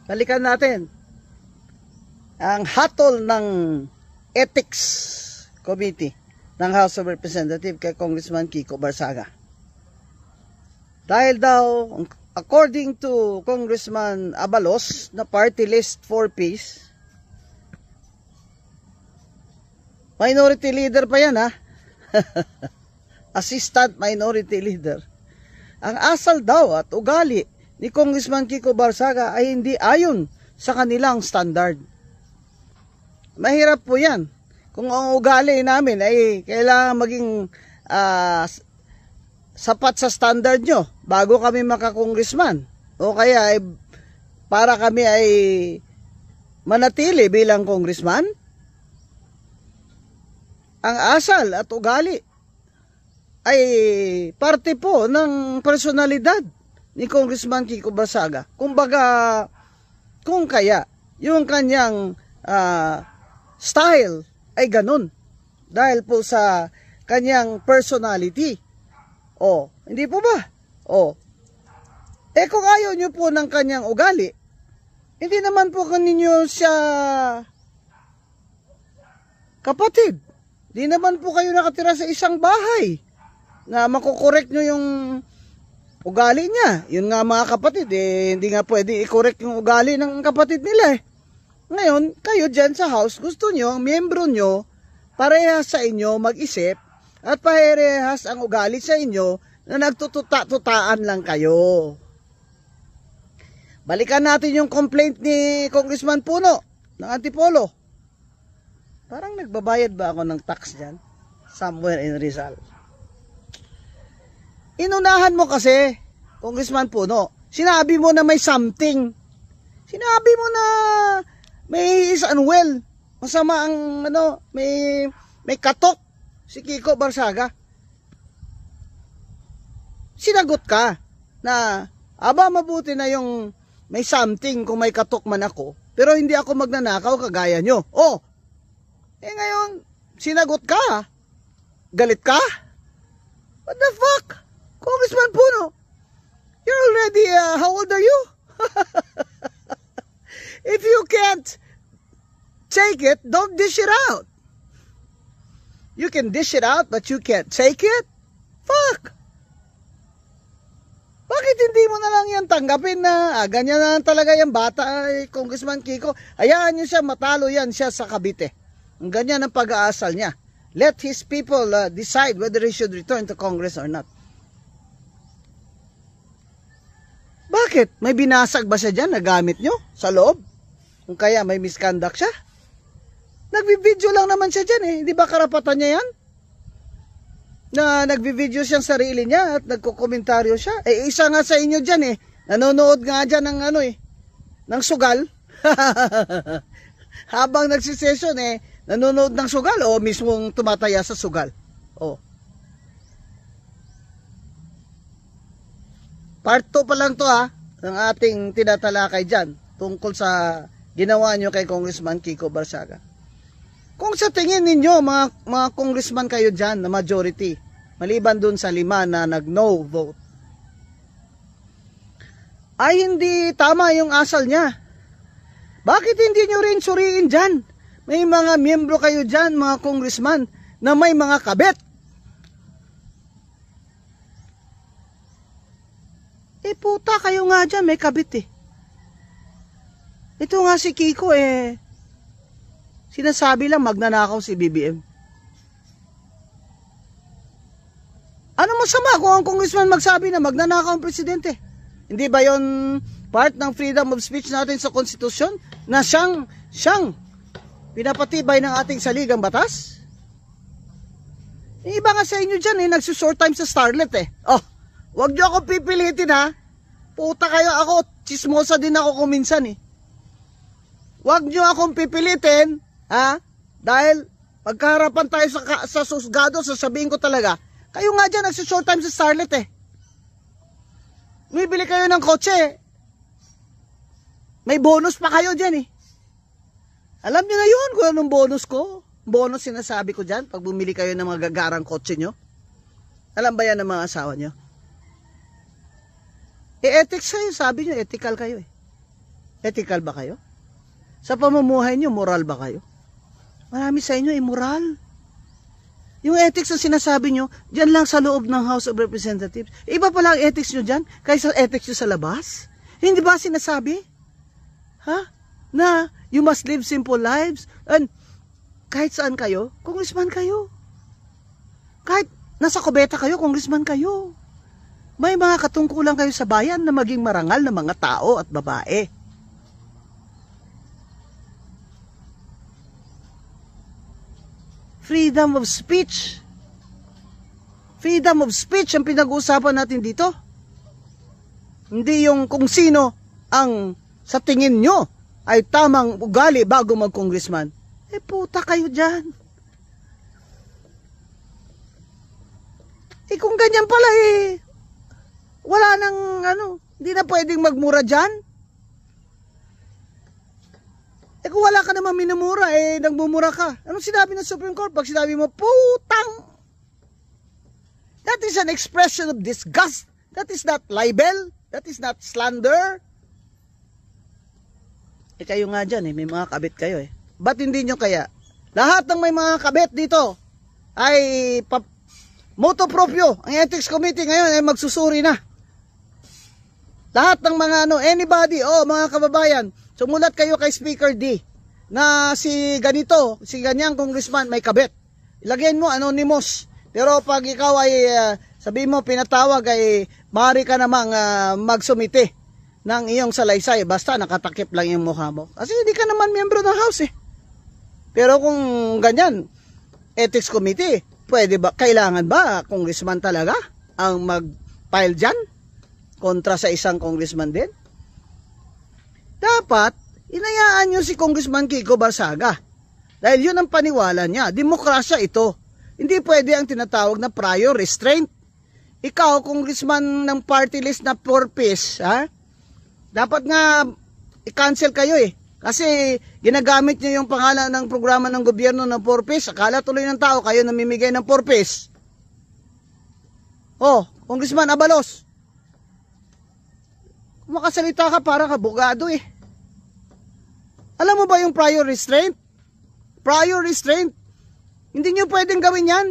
Balikan natin ang hatol ng Ethics Committee ng House of Representatives kay Congressman Kiko Barsaga. Dahil daw, according to Congressman Abalos, na party list for peace, minority leader pa yan, ha? Assistant minority leader. Ang asal daw at ugali ni Congressman Kiko Barsaga ay hindi ayon sa kanilang standard. Mahirap po yan. Kung ang ugali namin ay kailangan maging sapat sa standard nyo bago kami makakongressman. O kaya ay para kami ay manatili bilang congressman. Ang asal at ugali ay parte po ng personalidad ni Congressman Kiko Barsaga. Kumbaga, kung kaya, yung kanyang style ay ganun. Dahil po sa kanyang personality. Hindi po ba? Kung ayaw nyo po ng kanyang ugali, hindi naman po kaninyo siya kapatid. Hindi naman po kayo nakatira sa isang bahay na makukorek nyo yung ugali niya. Yun nga mga kapatid, hindi nga pwede i-correct yung ugali ng kapatid nila. Ngayon, kayo dyan sa house, gusto nyo, ang miyembro nyo, parehas sa inyo mag-isip, at parehas ang ugali sa inyo na nagtututa-tutaan lang kayo. Balikan natin yung complaint ni Congressman Puno ng Antipolo. Parang nagbabayad ba ako ng tax dyan? Somewhere in Rizal. Inunahan mo kasi, Congressman Puno. Sinabi mo na may something. Sinabi mo na may is unwell. Masama ang may katok si Kiko Barsaga. Sinagot ka na mabuti na yung may something kung may katok man ako, pero hindi ako magnanakaw kagaya nyo. Ngayon, sinagot ka. Galit ka? What the fuck? Congressman Puno, you're already, how old are you? If you can't take it, don't dish it out. You can dish it out, but you can't take it? Fuck! Bakit hindi mo na lang yan tanggapin na ganyan na talaga yung bata, Congressman Kiko? Hayaan nyo siya, matalo yan siya sa Cavite. Ang ganyan ang pag-aasal niya. Let his people decide whether he should return to Congress or not. Bakit? May binasag ba siya dyan na gamit nyo sa loob? Kung kaya may misconduct siya? Nagbi-video lang naman siya dyan Hindi ba karapatan niya yan? Na nagbi-video siyang sarili niya at nagkokomentaryo siya. Isa nga sa inyo dyan nanonood nga dyan ng ng sugal. Habang nagsisesyon nanonood ng sugal o mismong tumataya sa sugal. Part 2 pa lang to ng ating tinatalakay dyan tungkol sa ginawa nyo kay Congressman Kiko Barsaga. Kung sa tingin ninyo mga congressman kayo dyan na majority, maliban dun sa 5 na nag-no vote, ay hindi tama yung asal niya. Bakit hindi nyo rin suriin dyan? May mga miyembro kayo dyan, mga congressman, na may mga kabet. Puta kayo nga dyan, may kabit Ito nga si Kiko sinasabi lang magnanakaw si BBM. Ano masama kung ang congressman magsabi na magnanakaw ang presidente? Hindi ba yon part ng freedom of speech natin sa konstitusyon? Na siyang pinapatibay ng ating saligang batas? Yung iba nga sa inyo dyan nagsusort time sa Starlet wag nyo ako pipilitin Puta kayo, ako chismosa din ako kuminsan Wag nyo akong pipilitin dahil pagkaharapan tayo sa susgado, sasabihin ko talaga, kayo nga dyan nagsusort time sa Starlet Bibili kayo ng kotse, may bonus pa kayo dyan Alam nyo na yun kung anong bonus ko. Bonus sinasabi ko dyan pag bumili kayo ng mga gagarang kotse nyo. Alam ba yan ng mga asawa nyo? Ethics kayo, sabi nyo, ethical kayo Ethical ba kayo? Sa pamumuhay nyo, moral ba kayo? Marami sa inyo immoral. Yung ethics na sinasabi nyo, dyan lang sa loob ng House of Representatives. Iba pala ang ethics nyo dyan, kaysa ethics nyo sa labas. Hindi ba sinasabi? Na you must live simple lives. And kahit saan kayo, congressman kayo. Kahit nasa kubeta kayo, congressman kayo. May mga katungkulan kayo sa bayan na maging marangal na mga tao at babae. Freedom of speech. Freedom of speech ang pinag-uusapan natin dito. Hindi yung kung sino ang sa tingin nyo ay tamang ugali bago mag-congressman. Puta kayo dyan. Kung ganyan pala wala nang hindi na pwedeng magmura dyan. Kung wala ka naman minumura, nagmumura ka. Anong sinabi ng Supreme Court? Pag sinabi mo, putang! That is an expression of disgust. That is not libel. That is not slander. Kayo nga dyan, may mga kabit kayo Ba't hindi nyo kaya? Lahat ng may mga kabit dito ay moto proprio. Ang Ethics Committee ngayon ay magsusuri na. Lahat ng mga anybody, mga kababayan, sumulat kayo kay Speaker D na si ganito, si ganyang congressman may kabit. Ilagyan mo anonymous. Pero pag ikaw ay sabihin mo pinatawag ay maaari ka namang magsumite ng iyong salaysay basta nakatakip lang yung mukha mo. Kasi hindi ka naman miyembro ng House Pero kung ganyan, Ethics Committee, pwede ba, kailangan ba congressman talaga ang mag-file dyan kontra sa isang congressman din? Dapat, inayaan nyo si Congressman Kiko Barsaga. Dahil yun ang paniwala niya. Demokrasya ito. Hindi pwede ang tinatawag na prior restraint. Ikaw, congressman ng party list na purpose, dapat nga i-cancel kayo Kasi ginagamit nyo yung pangalan ng programa ng gobyerno ng purpose. Akala tuloy ng tao kayo namimigay ng purpose. Congressman Abalos, makasalita ka para kabugado Alam mo ba yung prior restraint? Prior restraint. Hindi nyo pwedeng gawin yan.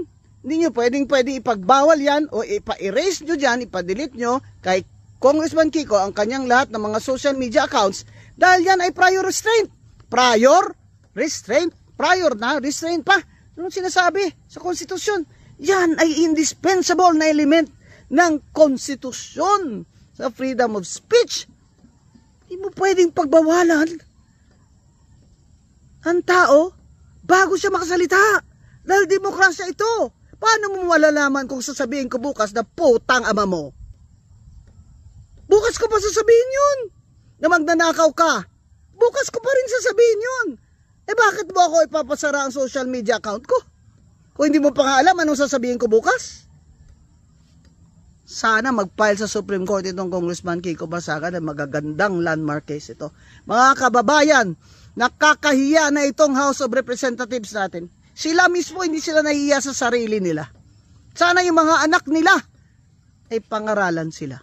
Hindi nyo pwedeng ipagbawal yan o ipa-erase nyo dyan, ipa-delete nyo kay Congressman Kiko ang kanyang lahat ng mga social media accounts dahil yan ay prior restraint. Prior restraint. Prior na, restraint pa. Anong sinasabi sa konstitusyon? Yan ay indispensable na element ng konstitusyon sa freedom of speech. Hindi mo pwedeng pagbawalan ang tao bago siya makasalita. Dahil demokrasya ito. Paano mo malalaman kung sasabihin ko bukas na putang ama mo? Bukas ko pa sasabihin yun. Na magnanakaw ka. Bukas ko pa rin sasabihin yun. Bakit mo ako ipapasara ang social media account ko? Kung hindi mo pa nga alam anong sasabihin ko bukas? Sana mag-file sa Supreme Court itong Congressman Kiko Barsaga na magagandang landmark case ito. Mga kababayan, nakakahiya na itong House of Representatives natin. Sila mismo hindi sila nahihiya sa sarili nila. Sana yung mga anak nila ay pangaralan sila.